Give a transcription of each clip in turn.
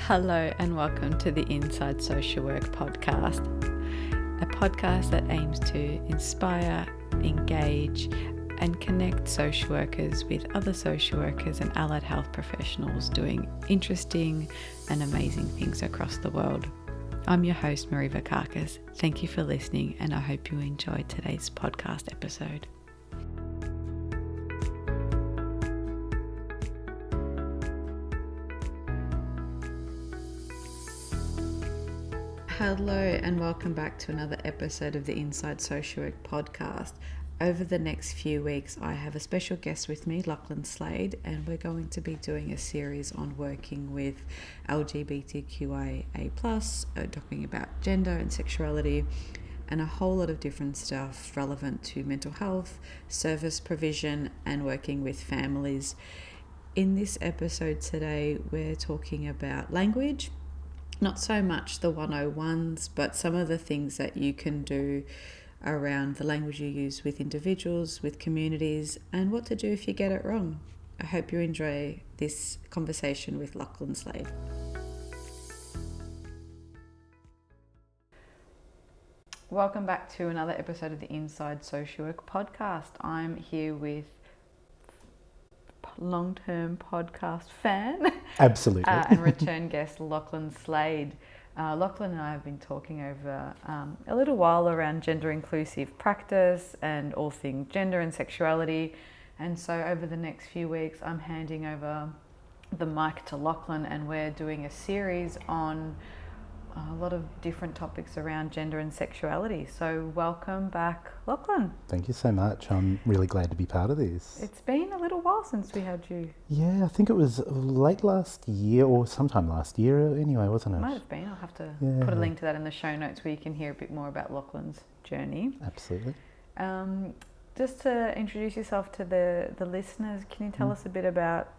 Hello and welcome to the Inside Social Work podcast, a podcast that aims to inspire, engage and connect social workers with other social workers and allied health professionals doing interesting and amazing things across the world. I'm your host, Marie Vakakis. Thank you for listening and I hope you enjoyed today's podcast episode. Hello and welcome back to another episode of the Inside Social Work podcast. Over the next few weeks, I have a special guest with me, Lachlan Slade, and we're going to be doing a series on working with LGBTIQA+, talking about gender and sexuality, and a whole lot of different stuff relevant to mental health, service provision, and working with families. In this episode today, we're talking about language. Not so much the 101s, but some of the things that you can do around the language you use with individuals, with communities, and what to do if you get it wrong. I hope you enjoy this conversation with Lachlan Slade. Welcome back to another episode of the Inside Social Work podcast. I'm here with long-term podcast fan Absolutely. And return guest Lachlan Slade. Lachlan and I have been talking over a little while around gender inclusive practice and all things gender and sexuality, and so over the next few weeks I'm handing over the mic to Lachlan and we're doing a series on a lot of different topics around gender and sexuality. So welcome back, Lachlan. Thank you so much. I'm really glad to be part of this. It's been a little while since we had you. Yeah, I think it was late last year or sometime last year anyway, wasn't it? Might have been. I'll have to put a link to that in the show notes where you can hear a bit more about Lachlan's journey. Absolutely. Just to introduce yourself to the listeners, can you tell us a bit about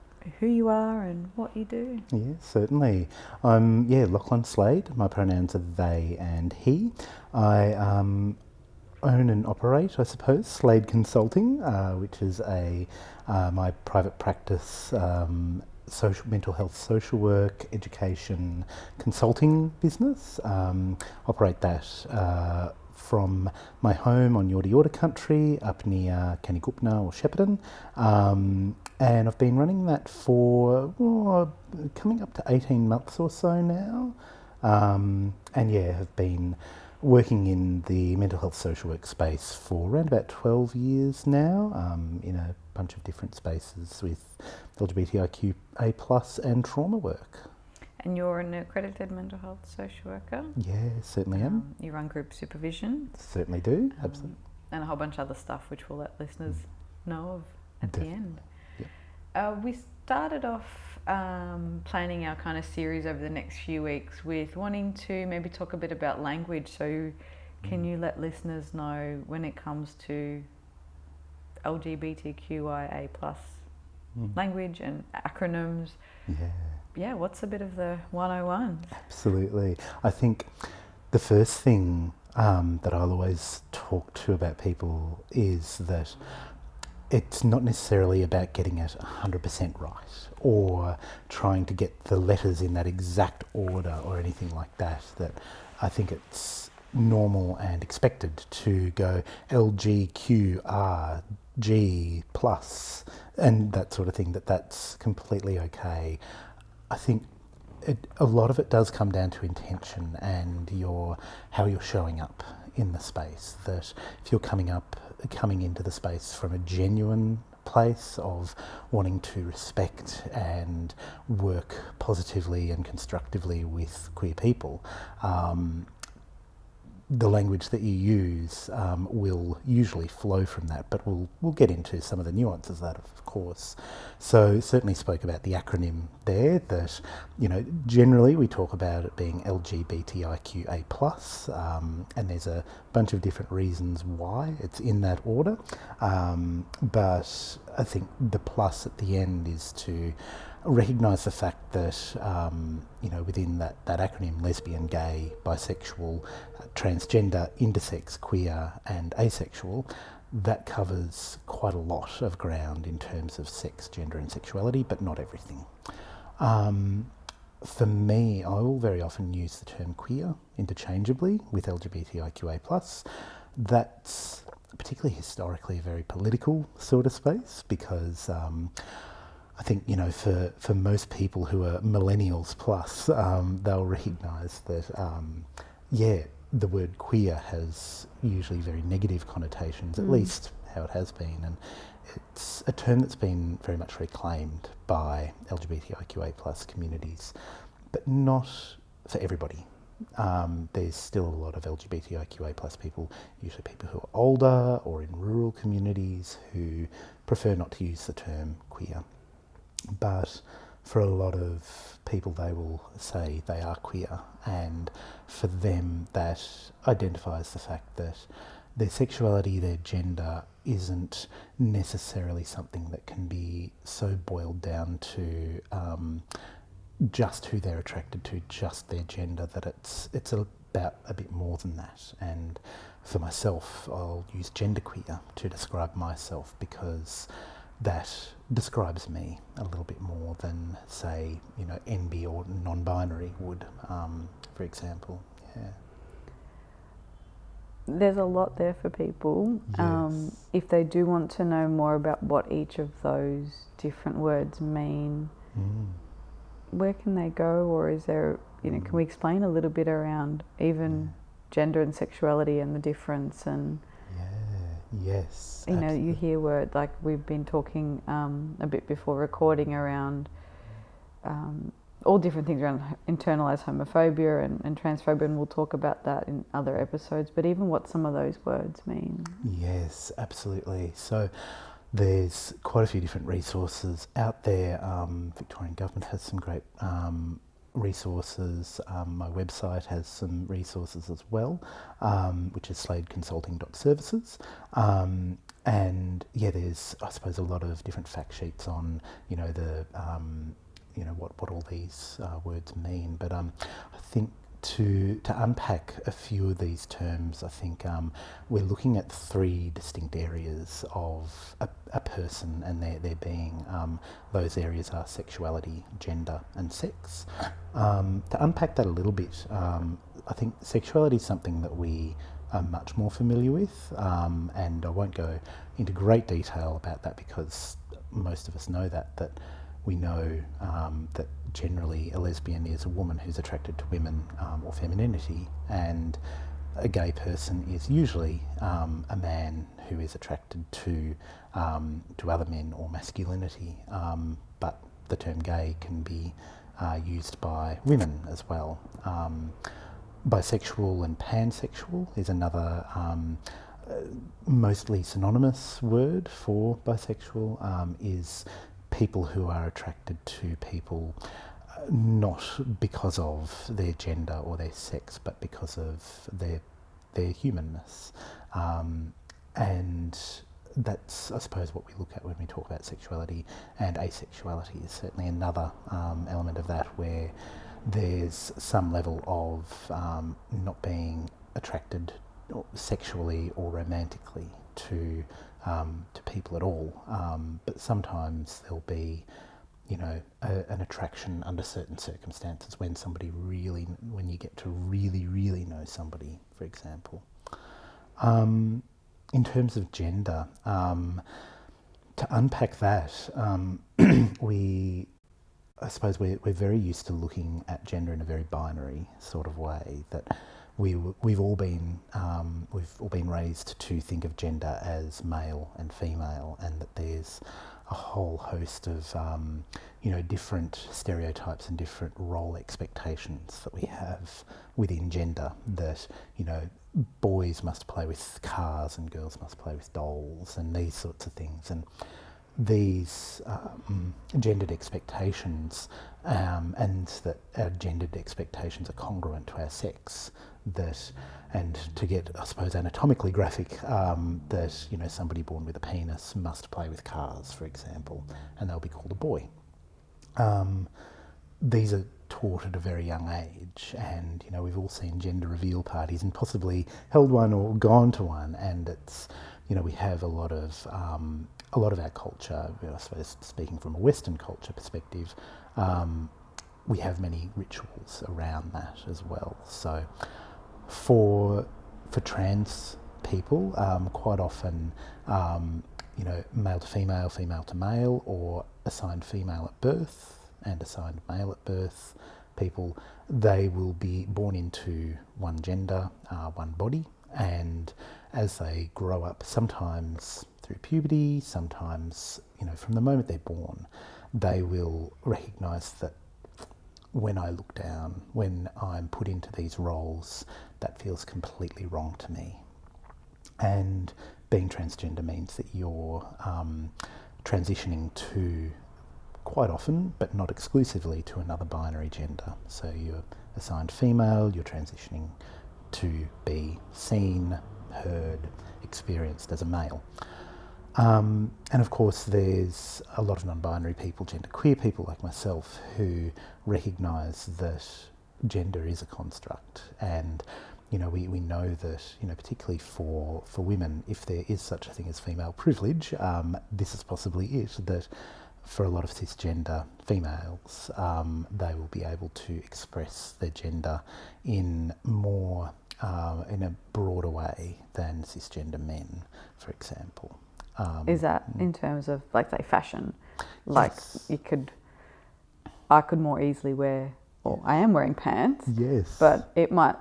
who you are and what you do? Yeah, certainly. I'm Lachlan Slade. My pronouns are they and he. I own and operate, I suppose, Slade Consulting, which is my private practice mental health social work, education consulting business. Operate that from my home on Yorta country up near Kannygoopna or Shepparton. And I've been running that for coming up to 18 months or so now. Have been working in the mental health social work space for around about 12 years now, in a bunch of different spaces with LGBTIQA+ and trauma work. And you're an accredited mental health social worker? Yeah, certainly am. You run group supervision? Certainly do, absolutely. And a whole bunch of other stuff which we'll let listeners know of at the end. Yep. We started off planning our kind of series over the next few weeks with wanting to maybe talk a bit about language. So can you let listeners know when it comes to LGBTQIA+ language and acronyms? Yeah, what's a bit of the 101? Absolutely. I think the first thing that I'll always talk to about people is that it's not necessarily about getting it 100% right or trying to get the letters in that exact order or anything like that. That I think it's normal and expected to go LGQRG plus and that sort of thing, that's completely okay. I think a lot of it does come down to intention and how you're showing up in the space. That if you're coming into the space from a genuine place of wanting to respect and work positively and constructively with queer people, the language that you use will usually flow from that, but we'll get into some of the nuances of that, of course. So certainly spoke about the acronym there, that generally we talk about it being LGBTIQA+, and there's a bunch of different reasons why it's in that order, but I think the plus at the end is to recognise the fact that within that acronym, lesbian, gay, bisexual, transgender, intersex, queer and asexual, that covers quite a lot of ground in terms of sex, gender and sexuality, but not everything. for me, I will very often use the term queer interchangeably with LGBTIQA+. That's particularly historically a very political sort of space because I think, for most people who are millennials plus, they'll recognise that, the word queer has usually very negative connotations, at least how it has been. And it's a term that's been very much reclaimed by LGBTIQA plus communities, but not for everybody. There's still a lot of LGBTIQA plus people, usually people who are older or in rural communities, who prefer not to use the term queer. But for a lot of people, they will say they are queer, and for them that identifies the fact that their sexuality, their gender isn't necessarily something that can be so boiled down to just who they're attracted to, just their gender, that it's about a bit more than that. And for myself, I'll use genderqueer to describe myself because that describes me a little bit more than, say, NB or non-binary would, for example. Yeah. There's a lot there for people. Yes. If they do want to know more about what each of those different words mean, where can they go? Or is there, can we explain a little bit around even gender and sexuality and the difference? And yes, you hear words like we've been talking a bit before recording around all different things around internalised homophobia and transphobia, and we'll talk about that in other episodes, but even what some of those words mean. Yes, absolutely. So there's quite a few different resources out there. Victorian Government has some great resources. My website has some resources as well, which is sladeconsulting.services. And there's, I suppose, a lot of different fact sheets on, what all these words mean. But I think to unpack a few of these terms, I think we're looking at three distinct areas of a person and their being. Those areas are sexuality, gender and sex. To unpack that a little bit, I think sexuality is something that we are much more familiar with, and I won't go into great detail about that because most of us know that we know that generally a lesbian is a woman who's attracted to women or femininity, and a gay person is usually a man who is attracted to other men or masculinity. But the term gay can be used by women as well. Bisexual and pansexual is another mostly synonymous word for bisexual, is people who are attracted to people not because of their gender or their sex, but because of their humanness. And that's, I suppose, what we look at when we talk about sexuality. And asexuality is certainly another element of that, where there's some level of not being attracted sexually or romantically to people at all, but sometimes there'll be, an attraction under certain circumstances when you get to really know somebody, for example. In terms of gender, to unpack that, I suppose we're very used to looking at gender in a very binary sort of way, that we've all been raised to think of gender as male and female, and that there's a whole host of different stereotypes and different role expectations that we have within gender, that boys must play with cars and girls must play with dolls and these sorts of things. And these gendered expectations, and that our gendered expectations are congruent to our sex, and to get, I suppose, anatomically graphic, that somebody born with a penis must play with cars, for example, and they'll be called a boy. These are taught at a very young age, and we've all seen gender reveal parties and possibly held one or gone to one, and it's we have a lot of our culture, I suppose, speaking from a Western culture perspective, we have many rituals around that as well. So for trans people, quite often, male to female, female to male, or assigned female at birth and assigned male at birth people, they will be born into one gender, one body, and as they grow up, sometimes through puberty, sometimes, from the moment they're born, they will recognise that when I look down, when I'm put into these roles, that feels completely wrong to me. And being transgender means that you're transitioning to, quite often, but not exclusively, to another binary gender. So you're assigned female, you're transitioning to be seen, heard, experienced as a male. And of course there's a lot of non-binary people, genderqueer people like myself, who recognise that gender is a construct, and we know that, particularly for women, if there is such a thing as female privilege, this is possibly it, that for a lot of cisgender females, they will be able to express their gender in more, in a broader way than cisgender men, for example. Is that in terms of, like, say, fashion? Like, yes. I could more easily wear, or I am wearing pants, yes, but it might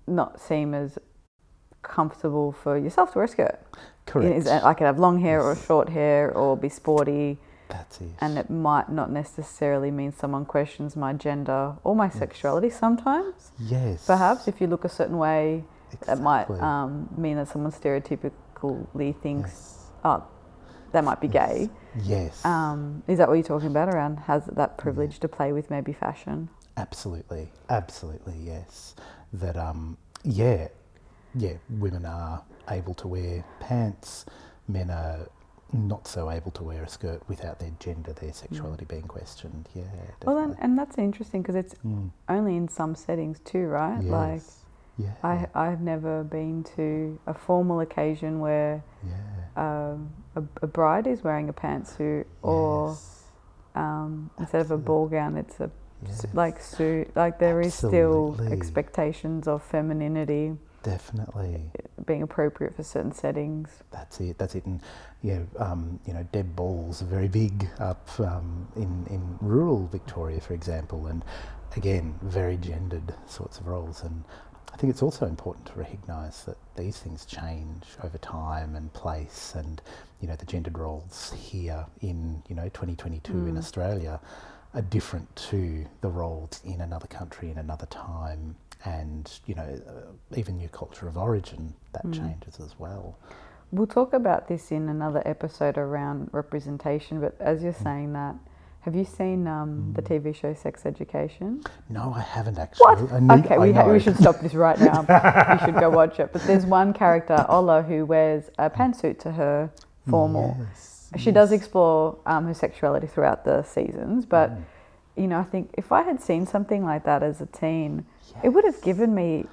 not seem as comfortable for yourself to wear a skirt. Correct. I could have long hair or short hair or be sporty. That's it. And it might not necessarily mean someone questions my gender or my sexuality sometimes. Yes. Perhaps if you look a certain way, Exactly. it might mean that someone stereotypically thinks, oh, that might be gay. Yes. Is that what you're talking about, around has that privilege to play with maybe fashion? Absolutely, yes. That, women are able to wear pants, men are not so able to wear a skirt without their gender, their sexuality being questioned. Yeah, definitely. Well, and that's interesting because it's only in some settings too, right? Yes. Like, yeah. I've never been to a formal occasion where a bride is wearing a pantsuit, or instead of a ball gown, it's a like suit. Like, there is still expectations of femininity. Definitely. Being appropriate for certain settings. That's it. And Deb balls are very big up in rural Victoria, for example, and again, very gendered sorts of roles. And I think it's also important to recognise that these things change over time and place, and the gendered roles here in 2022 in Australia are different to the roles in another country in another time, and even your culture of origin, that changes as well. We'll talk about this in another episode around representation, but as you're saying that, have you seen the TV show Sex Education? No, I haven't actually. What? We should stop this right now. You should go watch it. But there's one character, Ola, who wears a pantsuit to her formal. She does explore her sexuality throughout the seasons, but I think if I had seen something like that as a teen, it would have given me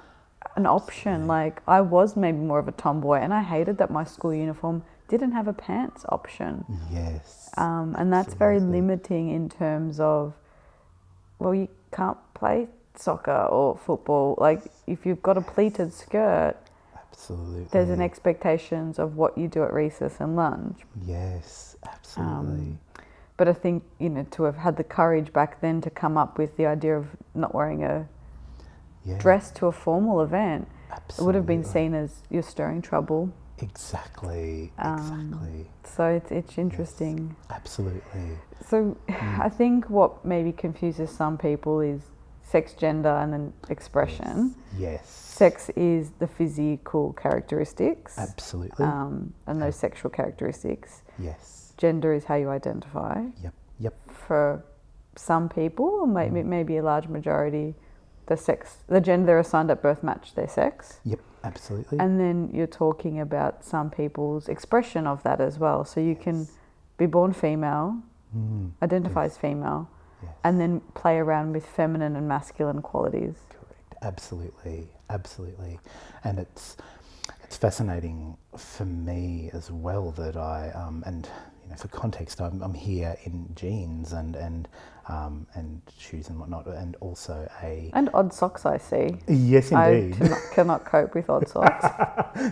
an option. Like, I was maybe more of a tomboy, and I hated that my school uniform didn't have a pants option. Yes. And that's very limiting in terms of, well, you can't play soccer or football. Like, if you've got a pleated skirt, absolutely, there's an expectations of what you do at recess and lunch. Yes, absolutely. But I think, to have had the courage back then to come up with the idea of not wearing a dress to a formal event, it would have been seen as you're stirring trouble. Exactly. So it's interesting. Yes, absolutely. So I think what maybe confuses some people is sex, gender, and then expression. Yes. Sex is the physical characteristics. Absolutely. And those sexual characteristics. Yes. Gender is how you identify. Yep. For some people, or maybe a large majority, the gender they're assigned at birth match their sex. Yep, absolutely. And then you're talking about some people's expression of that as well. So you can be born female, identify as female, and then play around with feminine and masculine qualities. Correct. Absolutely. And it's fascinating for me as well that I and for context, I'm here in jeans and and shoes and whatnot, and also and odd socks. I see. Yes, indeed. I cannot cope with odd socks.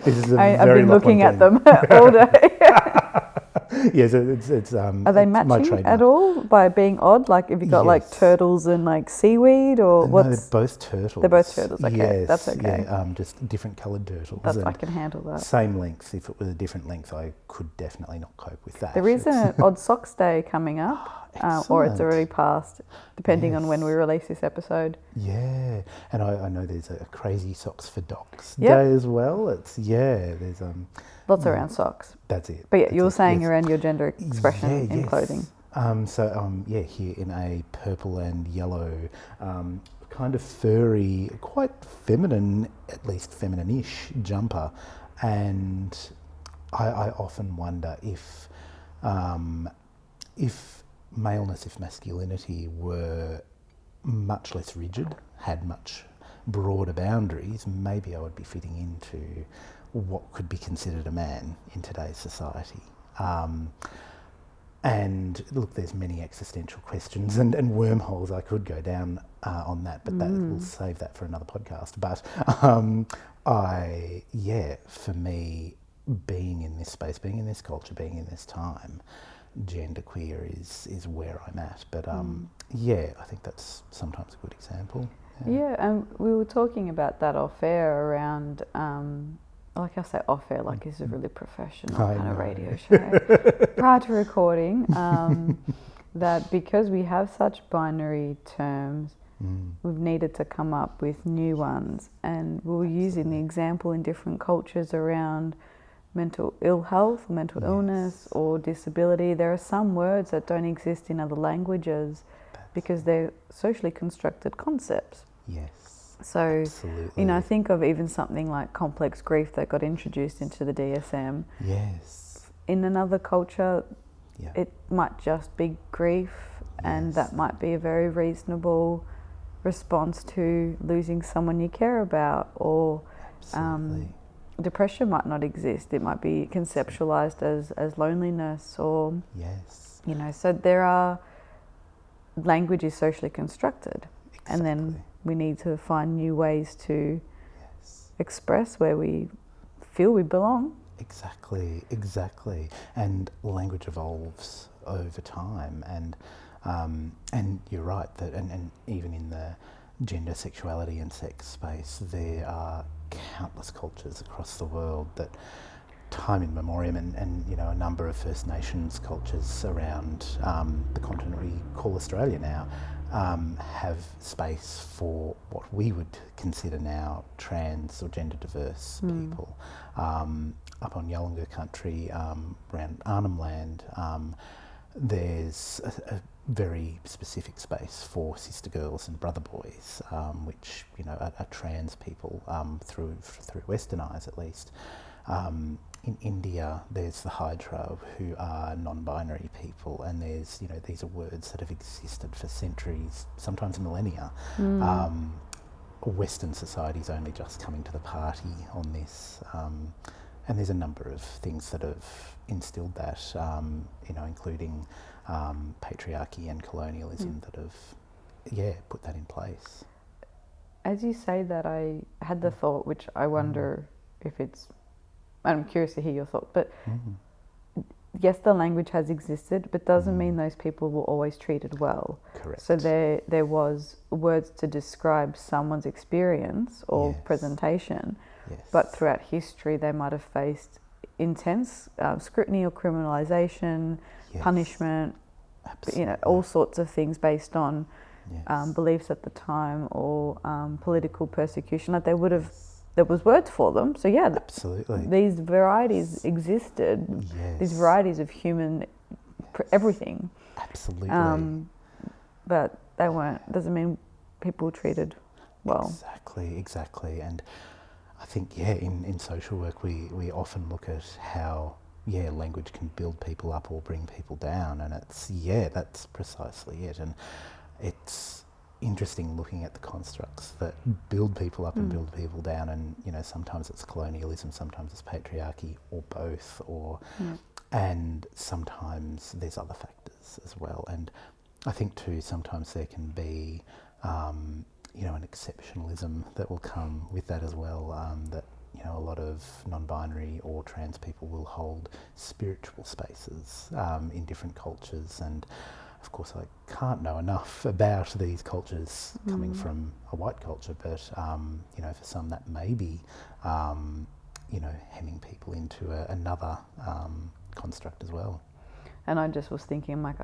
This is I've been looking at them all day. Yes, it's Are they matching at all by being odd? Like, have you got like turtles and like seaweed, or no, what's? they're both turtles. They're both turtles. Okay, yes, that's okay. Yeah, just different coloured turtles. I can handle that. Same length. If it was a different length, I could definitely not cope with that. There is an Odd Socks Day coming up, or it's already passed, depending on when we release this episode. Yeah, and I know there's a Crazy Socks for Docs Day as well. There's lots around socks. That's it. But you were saying around your gender expression in clothing. Here in a purple and yellow, kind of furry, quite feminine, at least feminine-ish jumper, and I often wonder if maleness, if masculinity were much less rigid, had much broader boundaries, maybe I would be fitting into what could be considered a man in today's society. And look, there's many existential questions and wormholes I could go down on that, but we'll save that for another podcast. But for me, being in this space, being in this culture, being in this time, genderqueer is where I'm at. But I think that's sometimes a good example. Yeah, and we were talking about that off air around, like I say off air, like it's a really professional kind of radio show. Prior to recording, that because we have such binary terms, we've needed to come up with new ones, and we were using the example in different cultures around mental ill health, mental illness or disability. There are some words that don't exist in other languages because they're socially constructed concepts. Yes. So, absolutely. Think of even something like complex grief that got introduced into the DSM. Yes. In another culture, it might just be grief, and that might be a very reasonable response to losing someone you care about, or depression might not exist. It might be conceptualized as loneliness, or so there are, language is socially constructed, and then we need to find new ways to express where we feel we belong. Exactly. And language evolves over time, and you're right that, and even in the gender, sexuality and sex space, there are countless cultures across the world that time in memoriam, and a number of First Nations cultures around the continent we call Australia now have space for what we would consider now trans or gender diverse people. Up on Yolngu country, around Arnhem Land, there's a very specific space for sister girls and brother boys, which are trans people through Western eyes at least. In India, there's the Hydra, who are non-binary people, and there's these are words that have existed for centuries, sometimes millennia. Western society's only just coming to the party on this, and there's a number of things that have instilled that, including patriarchy and colonialism that have, put that in place. As you say that, I had the thought, which I wonder if it's, I'm curious to hear your thought, but yes, the language has existed, but doesn't mean those people were always treated well. Correct. So there was words to describe someone's experience or presentation, but throughout history they might have faced intense scrutiny or criminalisation, punishment, all sorts of things based on beliefs at the time, or political persecution. Like there was words for them. So absolutely, these varieties existed. These varieties of human everything. Absolutely. But they weren't. Doesn't mean people treated well. Exactly. And I think in social work we often look at how language can build people up or bring people down, and it's that's precisely it. And it's interesting looking at the constructs that build people up and build people down, and sometimes it's colonialism, sometimes it's patriarchy, or both, or and sometimes there's other factors as well. And I think too sometimes there can be, you know, an exceptionalism that will come with that as well. That, you know, a lot of non-binary or trans people will hold spiritual spaces in different cultures, and of course I can't know enough about these cultures coming from a white culture, but you know, for some that may be, you know, hemming people into another construct as well. And I just was thinking, like,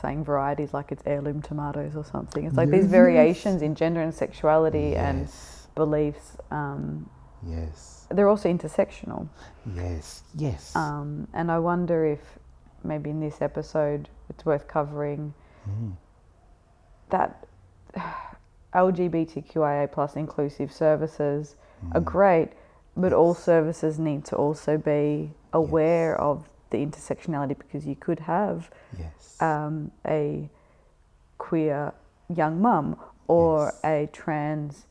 saying varieties like it's heirloom tomatoes or something. It's like these variations in gender and sexuality and beliefs. Yes. They're also intersectional. Yes. Yes. And I wonder if maybe in this episode it's worth covering that LGBTQIA plus inclusive services are great, but all services need to also be aware of the intersectionality, because you could have a queer young mum or a trans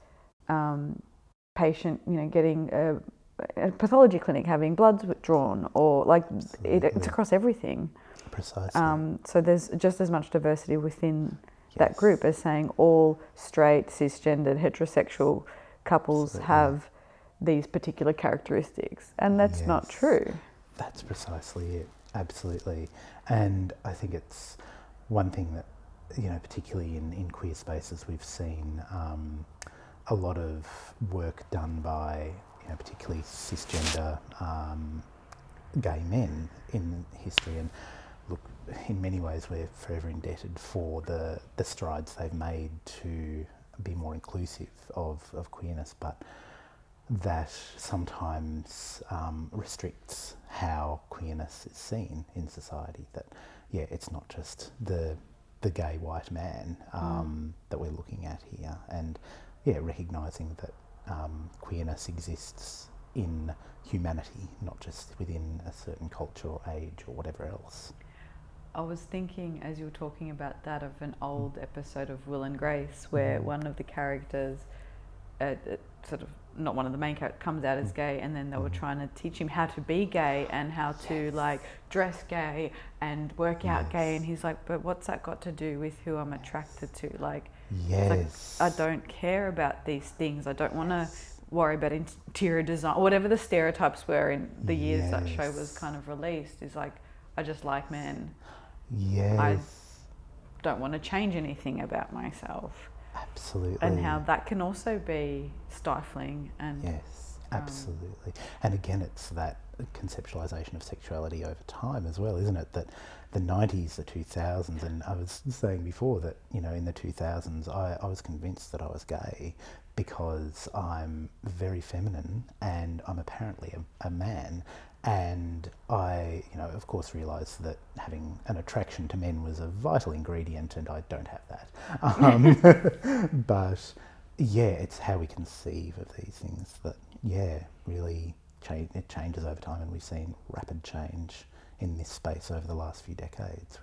patient, you know, getting a pathology clinic having bloods drawn, or like it's across everything. Precisely. So there's just as much diversity within that group as saying all straight, cisgendered, heterosexual couples have these particular characteristics, and that's not true. That's precisely it, absolutely. And I think it's one thing that, you know, particularly in queer spaces, we've seen a lot of work done by, you know, particularly cisgender gay men in history. And look, in many ways we're forever indebted for the strides they've made to be more inclusive of queerness, but that sometimes restricts how queerness is seen in society. That, it's not just the gay white man that we're looking at here, and recognising that queerness exists in humanity, not just within a certain culture or age or whatever else. I was thinking, as you were talking about that, of an old episode of Will and Grace where one of the characters, sort of not one of the main characters, comes out as gay, and then they were trying to teach him how to be gay and how to like dress gay and work out gay, and he's like, but what's that got to do with who I'm attracted to? Like, like, I don't care about these things. I don't want to worry about interior design or whatever the stereotypes were in the years that show was kind of released. Is like, I just like men. I don't want to change anything about myself. Absolutely. And how that can also be stifling. And absolutely. And again, it's that conceptualisation of sexuality over time as well, isn't it? That the 90s, the 2000s, and I was saying before that, you know, in the 2000s, I was convinced that I was gay because I'm very feminine and I'm apparently a man. And I, you know, of course realised that having an attraction to men was a vital ingredient, and I don't have that. But it's how we conceive of these things that, really it changes over time, and we've seen rapid change in this space over the last few decades,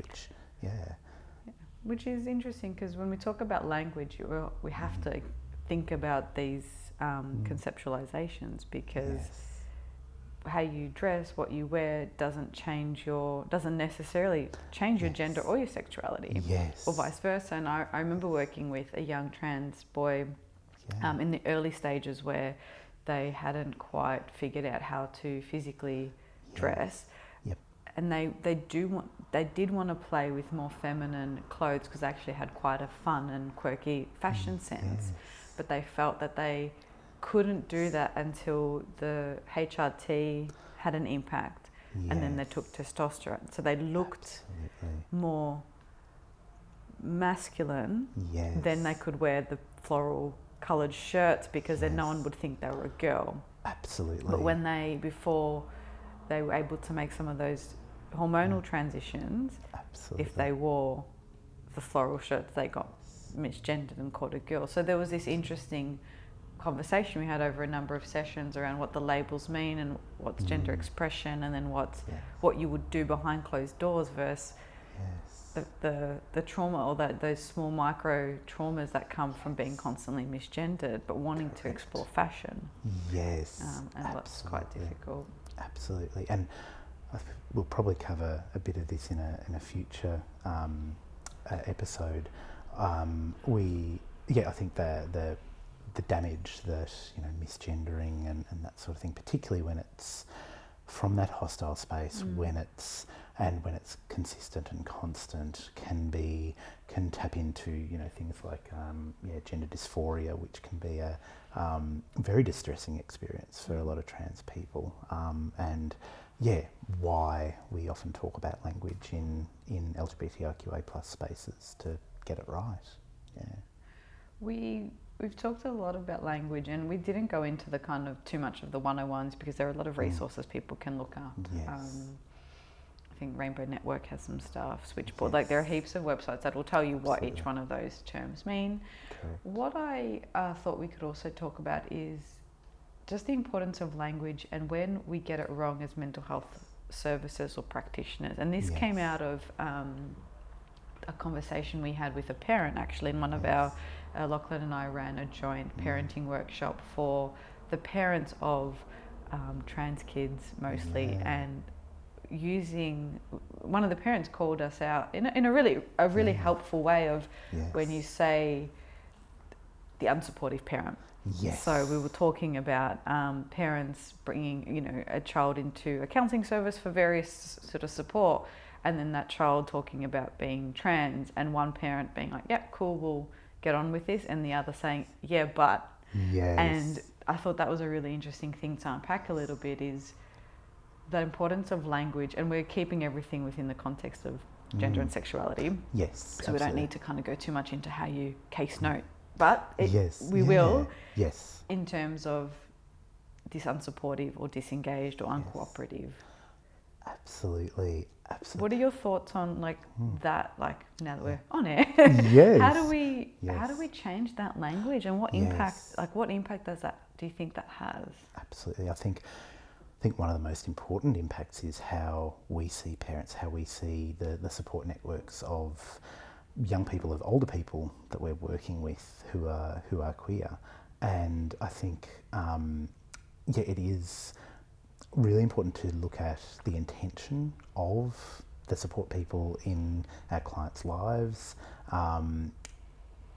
which is interesting, because when we talk about language, we have to think about these conceptualizations, because how you dress, what you wear doesn't necessarily change your gender or your sexuality, or vice versa. And I remember working with a young trans boy in the early stages where they hadn't quite figured out how to physically dress, and they did want to play with more feminine clothes because they actually had quite a fun and quirky fashion sense, but they felt that they couldn't do that until the HRT had an impact, and then they took testosterone. So they looked more masculine. Then they could wear the floral coloured shirts because then no one would think they were a girl. Absolutely. But before they were able to make some of those hormonal transitions, if they wore the floral shirts, they got misgendered and called a girl. So there was this interesting conversation we had over a number of sessions around what the labels mean and what's gender expression, and then what you would do behind closed doors versus the trauma, or those small micro traumas that come from being constantly misgendered but wanting to explore fashion. And that's quite difficult. Absolutely. And we'll probably cover a bit of this in a future episode, I think the damage that, you know, misgendering and that sort of thing, particularly when it's from that hostile space, when it's consistent and constant, can tap into, you know, things like gender dysphoria, which can be a very distressing experience for a lot of trans people, and why we often talk about language in LGBTIQA plus spaces to get it right. We've talked a lot about language, and we didn't go into the kind of too much of the 101s because there are a lot of resources people can look up. Yes. I think Rainbow Network has some stuff, Switchboard, like there are heaps of websites that will tell you what each one of those terms mean. Correct. What I thought we could also talk about is just the importance of language and when we get it wrong as mental health services or practitioners. And this came out of a conversation we had with a parent, actually, in one of our Lachlan and I ran a joint parenting workshop for the parents of trans kids mostly, and using one of the parents called us out in a really helpful way of when you say the unsupportive parent. Yes. So we were talking about parents bringing, you know, a child into a counselling service for various sort of support, and then that child talking about being trans, and one parent being like, "Yep, cool, we'll get on with this," and the other saying, "Yeah, but." Yes. And I thought that was a really interesting thing to unpack a little bit, is the importance of language, and we're keeping everything within the context of gender and sexuality. Yes. So we don't need to kind of go too much into how you case note, but we will. Yes. In terms of this unsupportive or disengaged or uncooperative. Absolutely. What are your thoughts on that? Like, now that we're on air, Yes. how do we change that language, and what impact? Like, what impact do you think that has? Absolutely. I think one of the most important impacts is how we see parents, how we see the support networks of young people, of older people that we're working with who are queer, and I think it is really important to look at the intention of the support people in our clients' lives,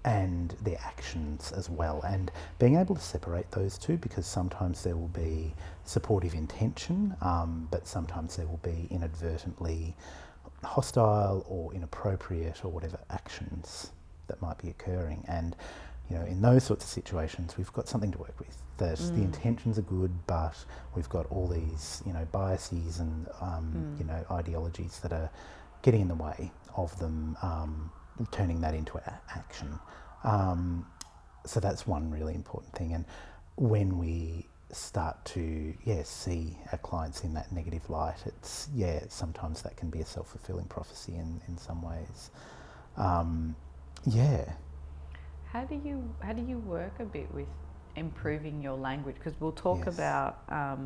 and their actions as well, and being able to separate those two, because sometimes there will be supportive intention, but sometimes there will be inadvertently hostile or inappropriate or whatever actions that might be occurring. And, you know, in those sorts of situations, we've got something to work with. That the intentions are good, but we've got all these, you know, biases and you know, ideologies that are getting in the way of them turning that into action. So that's one really important thing. And when we start to see our clients in that negative light, it's sometimes that can be a self-fulfilling prophecy in some ways. How do you work a bit with improving your language? Because we'll talk about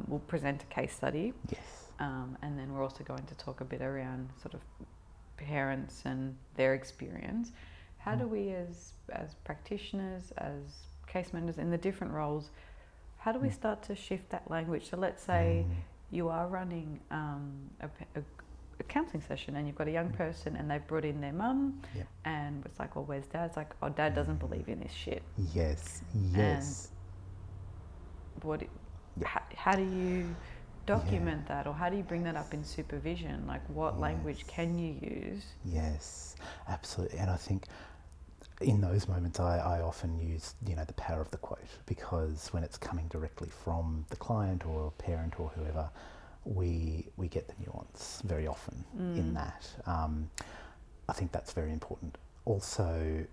we'll present a case study, and then we're also going to talk a bit around sort of parents and their experience. How do we as practitioners, as case managers in the different roles, how do we start to shift that language? So let's say you are running a counselling session and you've got a young person and they've brought in their mum, and it's like, well, where's dad? It's like, oh, dad doesn't believe in this shit. Yes. And how do you document that, or how do you bring that up in supervision? Like, what language can you use? Yes, absolutely. And I think in those moments I often use, you know, the power of the quote, because when it's coming directly from the client or a parent or whoever, we get the nuance very often in that. I think that's very important. Also,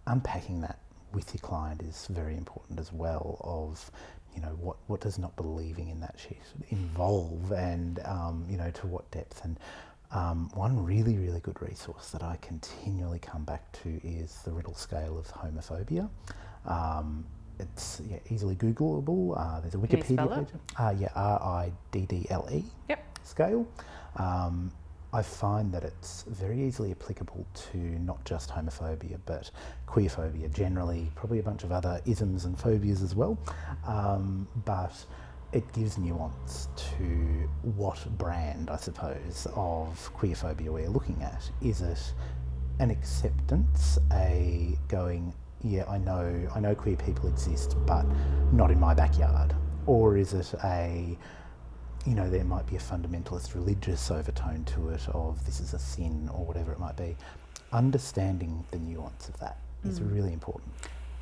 unpacking that with your client is very important as well, of, you know, what does not believing in that shit involve, and you know, to what depth. And one really, really good resource that I continually come back to is the Riddle Scale of Homophobia. It's easily Googleable. There's a Wikipedia page. RIDDLE scale. I find that it's very easily applicable to not just homophobia, but queerphobia generally, probably a bunch of other isms and phobias as well. But it gives nuance to what brand, I suppose, of queerphobia we're looking at. Is it an acceptance, a going, yeah, I know queer people exist, but not in my backyard? Or is it a, there might be a fundamentalist religious overtone to it of this is a sin or whatever it might be? Understanding the nuance of that is really important.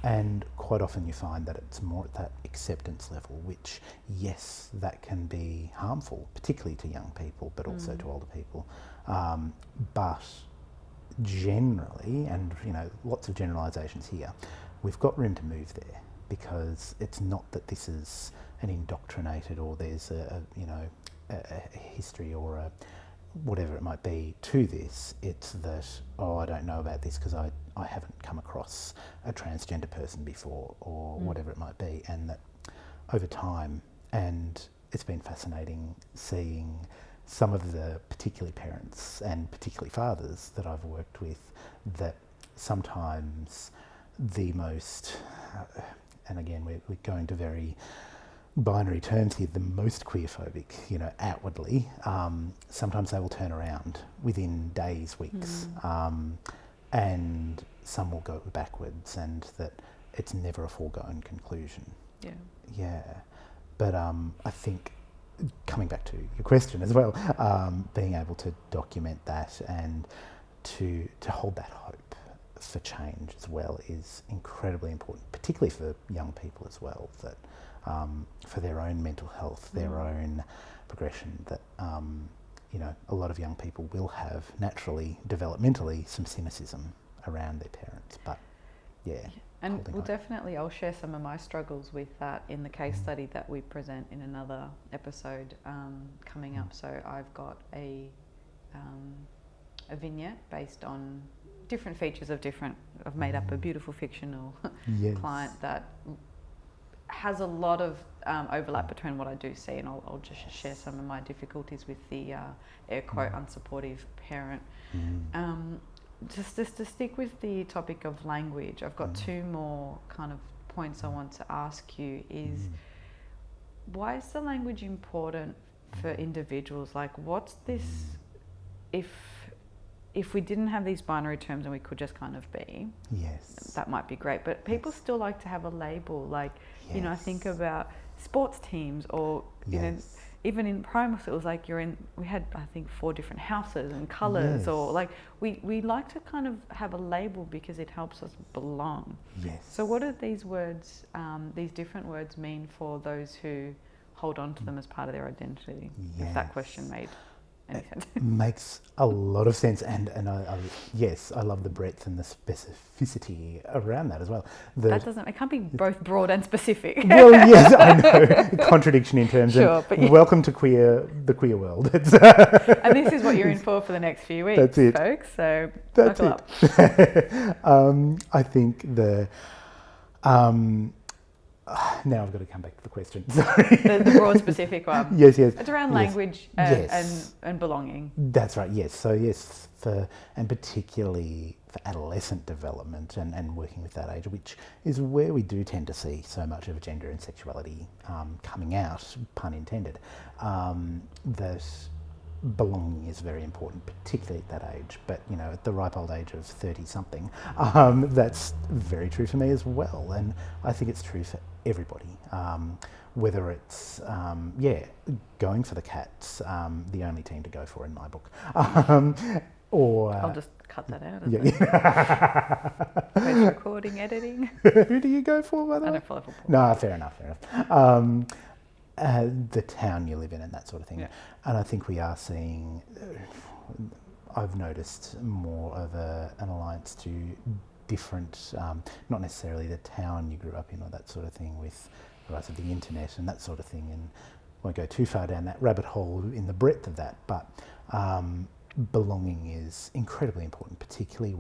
And quite often you find that it's more at that acceptance level, which, yes, that can be harmful, particularly to young people, but also to older people. But generally, and lots of generalisations here, we've got room to move there, because it's not that this is an indoctrinated or there's a history or a whatever it might be to this. It's that, I don't know about this because I haven't come across a transgender person before, or whatever it might be, and that over time, and it's been fascinating seeing some of the particularly parents and particularly fathers that I've worked with, that sometimes the most, and again we're going to very binary terms here, the most queerphobic, outwardly, sometimes they will turn around within days, weeks, and some will go backwards, and that it's never a foregone conclusion. Yeah. But I think, coming back to your question as well, being able to document that and to hold that hope for change as well is incredibly important, particularly for young people as well, that for their own mental health, their own progression, that a lot of young people will have naturally, developmentally, some cynicism around their parents, but and we'll definitely, I'll share some of my struggles with that in the case study that we present in another episode coming up. So I've got a vignette based on different features of I've made up a beautiful fictional client that has a lot of overlap between what I do see, and I'll just share some of my difficulties with the air quote unsupportive parent. Just to stick with the topic of language, I've got two more kind of points I want to ask you is, why is the language important for individuals? Like, what's this, if we didn't have these binary terms and we could just kind of be, that might be great, but people still like to have a label, like, I think about sports teams, or even in primary school, it was like we had, I think, 4 different houses and colours, or like we like to kind of have a label because it helps us belong. So what do these words, these different words, mean for those who hold on to them as part of their identity? If that question made any sense. Makes a lot of sense, and I love the breadth and the specificity around that as well. It can't be both broad and specific. Well, yes, I know. Contradiction in terms. Sure, but welcome to the queer world. And this is what you're in for the next few weeks, that's it, folks. So that's it. I think now I've got to come back to the question. Sorry. The broad specific one. Yes. It's around language and belonging. That's right, yes. So yes, and particularly for adolescent development and working with that age, which is where we do tend to see so much of gender and sexuality coming out, pun intended, that belonging is very important, particularly at that age. But at the ripe old age of 30-something, that's very true for me as well, and I think it's true for everybody. Whether it's going for the Cats, the only team to go for in my book, or I'll just cut that out. Post-recording, editing. Who do you go for, by the way? I don't follow football. No, fair enough. The town you live in and that sort of thing. And I think we are seeing, I've noticed more of an alliance to different, not necessarily the town you grew up in or that sort of thing, with the rise of the internet and that sort of thing, and won't go too far down that rabbit hole in the breadth of that, but belonging is incredibly important, particularly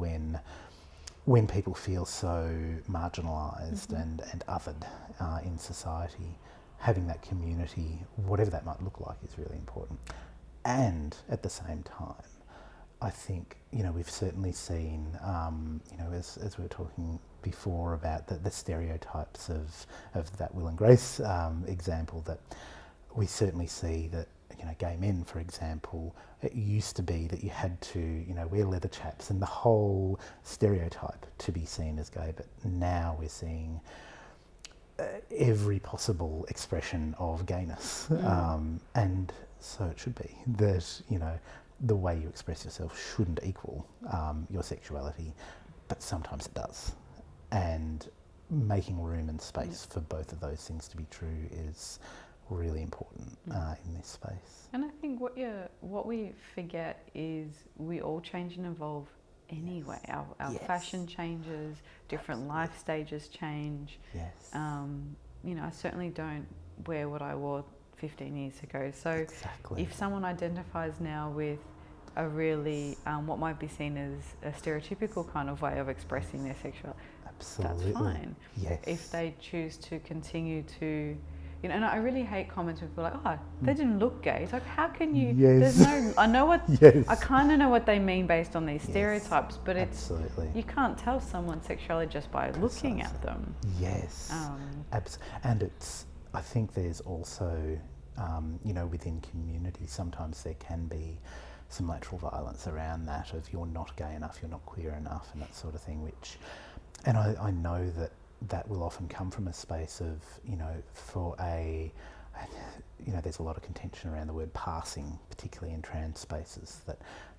when people feel so marginalised and othered in society. Having that community, whatever that might look like, is really important. And at the same time, I think, we've certainly seen, as we were talking before about the stereotypes of that Will and Grace example, that we certainly see that, gay men, for example, it used to be that you had to, wear leather chaps and the whole stereotype to be seen as gay. But now we're seeing every possible expression of gayness. And so it should be that, the way you express yourself shouldn't equal your sexuality, but sometimes it does. And making room and space for both of those things to be true is really important in this space. And I think what we forget is we all change and evolve anyway. Our fashion changes, different life stages change. Yes. I certainly don't wear what I wore 15 years ago. So exactly. If someone identifies now with a really, what might be seen as a stereotypical kind of way of expressing their sexuality, absolutely, that's fine. Yes. If they choose to continue to, and I really hate comments where people are like, they didn't look gay. It's like, how can you, there's no, I know what, I kind of know what they mean based on these stereotypes, but it's, absolutely, you can't tell someone's sexuality just by looking at them. Yes. And it's, I think there's also, within community, sometimes there can be some lateral violence around that of you're not gay enough, you're not queer enough, and that sort of thing, which, and I know that will often come from a space of, there's a lot of contention around the word passing, particularly in trans spaces,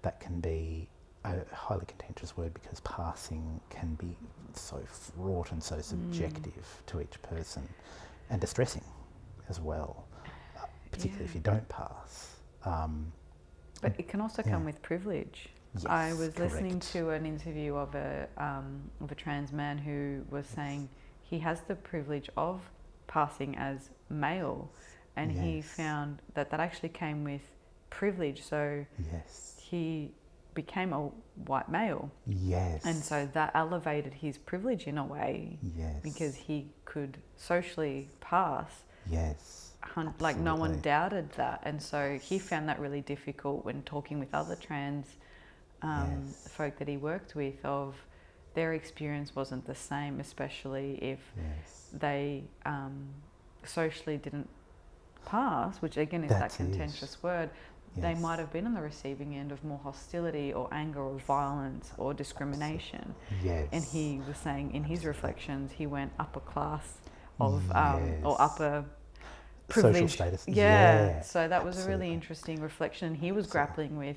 that can be a highly contentious word because passing can be so fraught and so subjective to each person and distressing as well, particularly if you don't pass. But it can also come with privilege. Yes, I was listening to an interview of a trans man who was saying he has the privilege of passing as male, and he found that actually came with privilege. So he became a white male. Yes. And so that elevated his privilege in a way. Yes. Because he could socially pass. Yes. Like no one doubted that, and so he found that really difficult when talking with other trans folk that he worked with. Of their experience wasn't the same, especially if they socially didn't pass, which again is that contentious word. They might have been on the receiving end of more hostility or anger or violence or discrimination. Yes. And he was saying in his reflections he went upper class of or upper privilege. Social status. So that was a really interesting reflection, and he was grappling with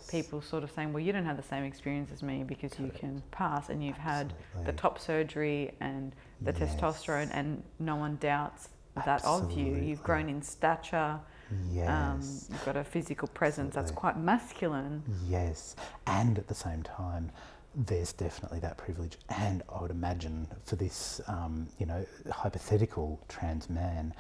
people sort of saying, well, you don't have the same experience as me because you can pass and you've had the top surgery and the testosterone, and no one doubts that of you. You've grown in stature. You've got a physical presence that's quite masculine. Yes. And at the same time, there's definitely that privilege. And I would imagine for this, hypothetical trans man,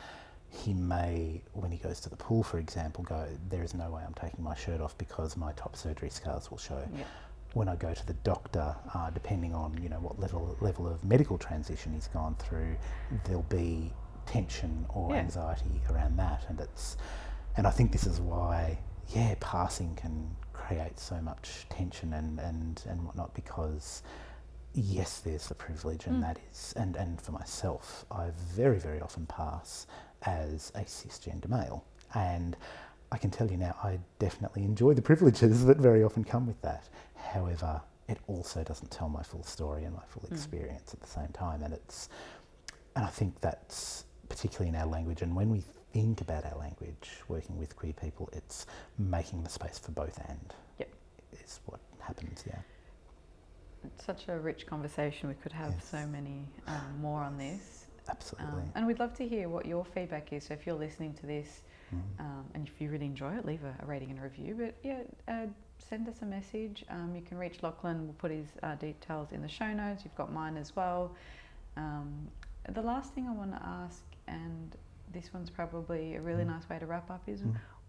he may, when he goes to the pool, for example, go, there is no way I'm taking my shirt off because my top surgery scars will show. Yeah. When I go to the doctor, depending on, what level of medical transition he's gone through, there'll be tension or anxiety around that. And I think this is why, passing can create so much tension and whatnot, because yes, there's the privilege, and that is, and for myself, I very, very often pass as a cisgender male, and I can tell you now, I definitely enjoy the privileges that very often come with that. However, it also doesn't tell my full story and my full experience at the same time, and I think that's particularly in our language, and when we think about our language, working with queer people, it's making the space for both and is what happens, It's such a rich conversation. We could have so many more on this. Absolutely. And we'd love to hear what your feedback is. So if you're listening to this and if you really enjoy it, leave a rating and a review. But send us a message. You can reach Lachlan. We'll put his details in the show notes. You've got mine as well. The last thing I want to ask, and this one's probably a really nice way to wrap up, is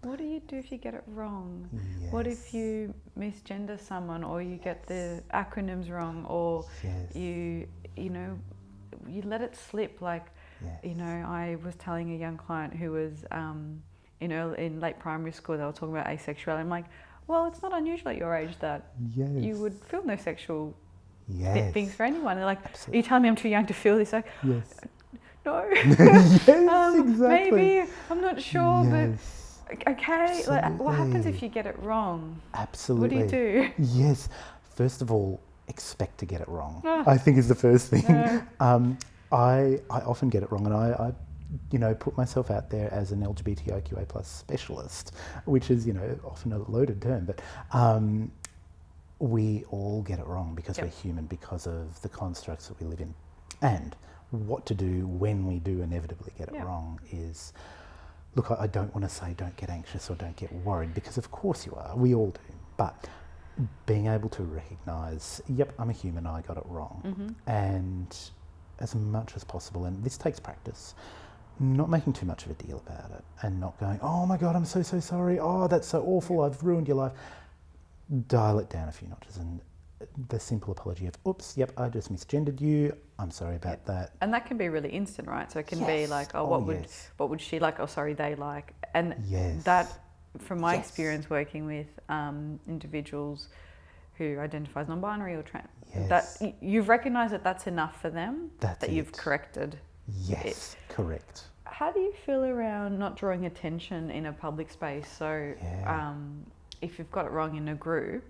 what do you do if you get it wrong? Yes. What if you misgender someone, or you get the acronyms wrong, or you let it slip? Like, I was telling a young client who was in late primary school, they were talking about asexuality. I'm like, well, it's not unusual at your age that you would feel no sexual things for anyone. They're like, are you telling me I'm too young to feel this? Like, no. Exactly. Maybe, I'm not sure, but okay, like, what happens if you get it wrong? Absolutely. What do you do? Yes. First of all, expect to get it wrong. I think is the first thing. I often get it wrong, and I put myself out there as an LGBTIQA plus specialist, which is, often a loaded term, but we all get it wrong because we're human, because of the constructs that we live in. And what to do when we do inevitably get it wrong is, look, I don't want to say don't get anxious or don't get worried, because of course you are, we all do, but being able to recognise, yep, I'm a human, I got it wrong, and as much as possible, and this takes practice, not making too much of a deal about it, and not going, oh my God, I'm so sorry, oh, that's so awful, I've ruined your life. Dial it down a few notches, and the simple apology of, oops, yep, I just misgendered you, I'm sorry about that. And that can be really instant, right? So it can be like, what would she like? Oh, sorry, they like. And that, from my experience working with individuals who identify as non-binary or trans, that you've recognised that that's enough for them, that you've corrected. Yes, correct. How do you feel around not drawing attention in a public space? So if you've got it wrong in a group,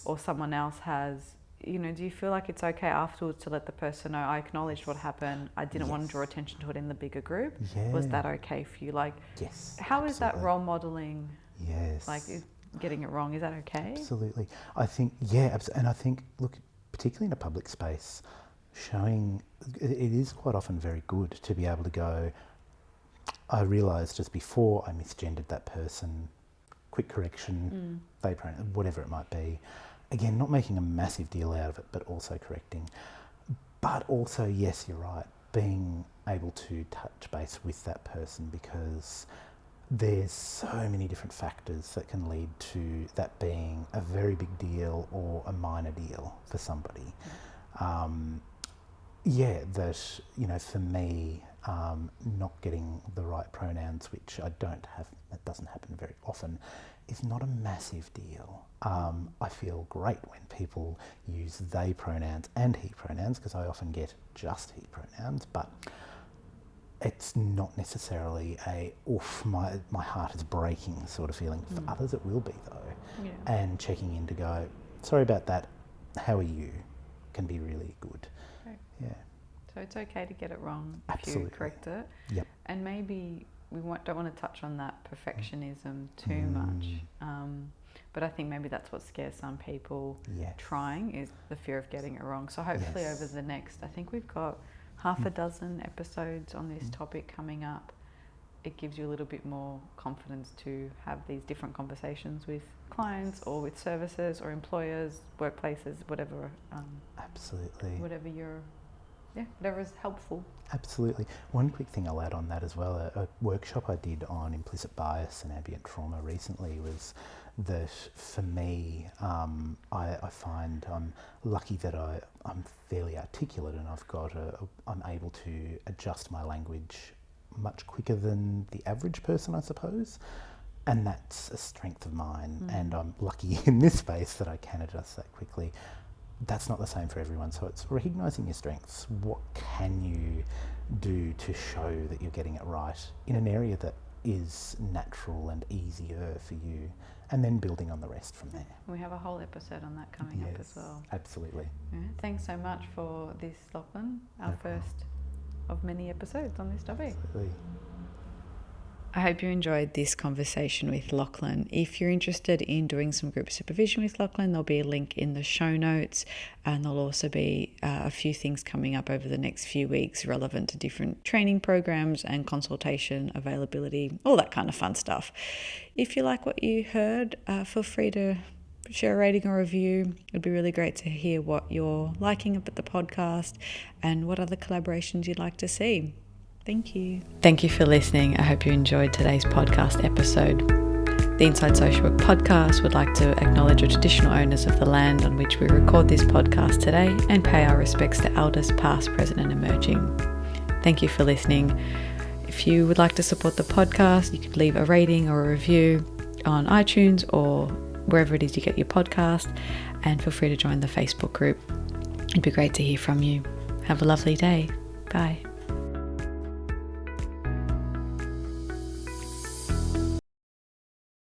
or someone else has, do you feel like it's okay afterwards to let the person know, I acknowledged what happened, I didn't want to draw attention to it in the bigger group? Was that okay for you? Like, how is that role modelling? Like, getting it wrong, is that okay? Absolutely. I think, and I think, look, particularly in a public space, showing, it is quite often very good to be able to go, I realised just before I misgendered that person, quick correction, they pronoun, whatever it might be. Again, not making a massive deal out of it, but also correcting. But also, yes, you're right, being able to touch base with that person, because there's so many different factors that can lead to that being a very big deal or a minor deal for somebody. That, for me, not getting the right pronouns, which I don't have, that doesn't happen very often, is not a massive deal. I feel great when people use they pronouns and he pronouns, because I often get just he pronouns, but it's not necessarily a, oof, my heart is breaking sort of feeling. For others it will be though. And checking in to go, sorry about that, how are you, can be really good. So it's okay to get it wrong if Absolutely. you correct it. And maybe we don't want to touch on that perfectionism too much. But I think maybe that's what scares some people trying, is the fear of getting it wrong. So hopefully over the next, I think we've got half a dozen episodes on this topic coming up. It gives you a little bit more confidence to have these different conversations with clients or with services or employers, workplaces, whatever. Absolutely. Whatever whatever is helpful. Absolutely. One quick thing I'll add on that as well, a workshop I did on implicit bias and ambient trauma recently was that for me, I find I'm lucky that I'm fairly articulate, and I'm able to adjust my language much quicker than the average person, I suppose. And that's a strength of mine, and I'm lucky in this space that I can adjust that quickly. That's not the same for everyone, so it's recognising your strengths. What can you do to show that you're getting it right in an area that is natural and easier for you, and then building on the rest from there. We have a whole episode on that coming up as well. Absolutely. Thanks so much for this, Lachlan, our first of many episodes on this topic. Absolutely. I hope you enjoyed this conversation with Lachlan. If you're interested in doing some group supervision with Lachlan, there'll be a link in the show notes, and there'll also be a few things coming up over the next few weeks relevant to different training programs and consultation availability, all that kind of fun stuff. If you like what you heard, feel free to share a rating or review. It'd be really great to hear what you're liking about the podcast and what other collaborations you'd like to see. Thank you. Thank you for listening. I hope you enjoyed today's podcast episode. The Inside Social Work podcast would like to acknowledge the traditional owners of the land on which we record this podcast today and pay our respects to elders past, present and emerging. Thank you for listening. If you would like to support the podcast, you could leave a rating or a review on iTunes or wherever it is you get your podcast, and feel free to join the Facebook group. It'd be great to hear from you. Have a lovely day. Bye.